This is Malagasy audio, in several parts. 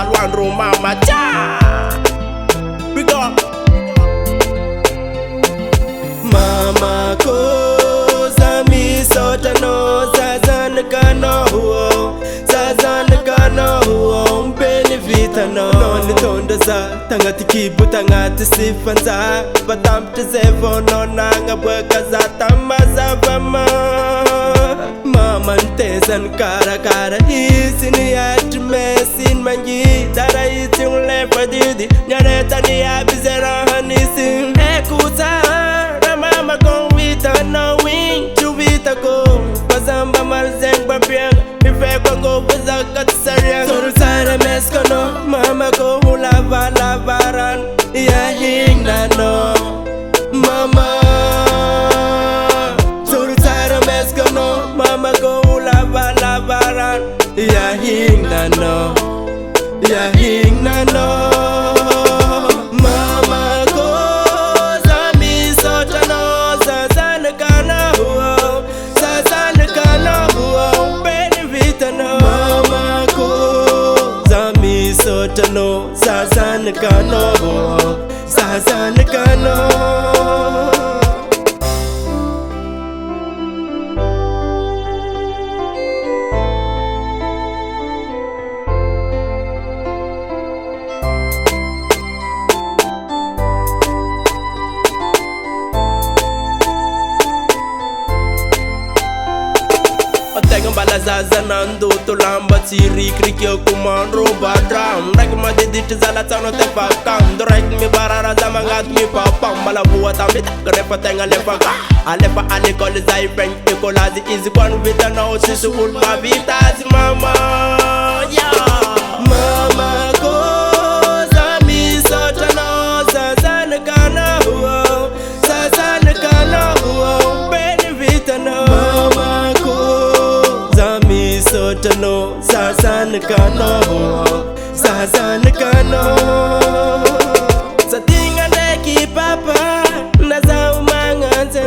all one room mama cha. We go. Mama ko zami sotano zazan kano zazan kano benefita no nitonda za tangati kibu tangati sifanza batamte zevo no nanga bweka za tamaza vama mama ntezan kara kara isini at mesin manji dara isi ulefa didi nyareta ni abizera hanisin ekuza mama go with a no wing to beat a go Pazamba malzeng babiang Ife kwa go baza katsariang Soro sara meskono Mama go lava lavaran Ya hing na no Mama Soro sara meskono Mama go lava lavaran Ya hing na no Ya hing na no Mama go Sotano, Sazan Kano, Sazan Kano. Zanando to lamba siri krikyo kumandro badram Rek ma didit zala tano te fakam Do rek mi barara zamangat mi papam Mala buwa tambit grepa tenga lefaka Alepa alikol zai french ekolazi Easy one with a no sisu ulpa vitazi mama Yeah Mama ko zami sotano Sazan kana Sazan kana Benefita no Mama ko Sotano, Sazan Kano, Sazan Kano. Sa tinga neki papa, nasa umanganze.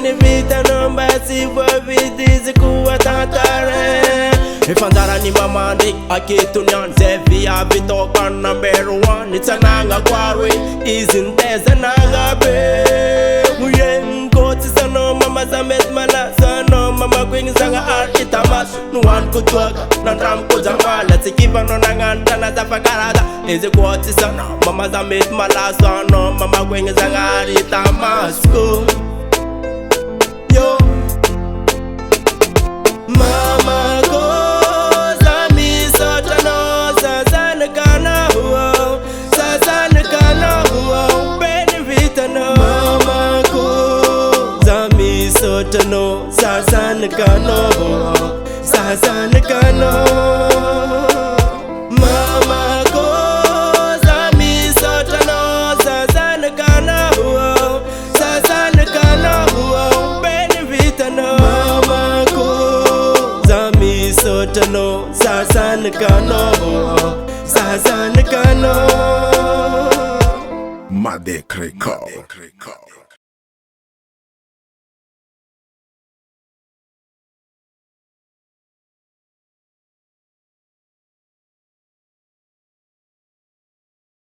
Nivita nomba si wavidizi kuwa tatare. Ifandara ni mama dik akitunyan Zevi abito kan number one. It's a nanga quarry, isn't there a nanga be. Muyen koti sano mama zamet mala sano mama kwing zanga itamas nuan kutwaga nandram kujama let's keep on nanganta na zafakarada is a koti sano mama zamet mala sano mama kwing zanga itamas yo mama ko zami sotano sazan kana sazan kana benefita no mama ko zami sotano sazan kana sazan kana mama ko zami sotano sazan kana sazan kana benefita no mama ko zami sotano sazan kana sazan kana Made Kreko.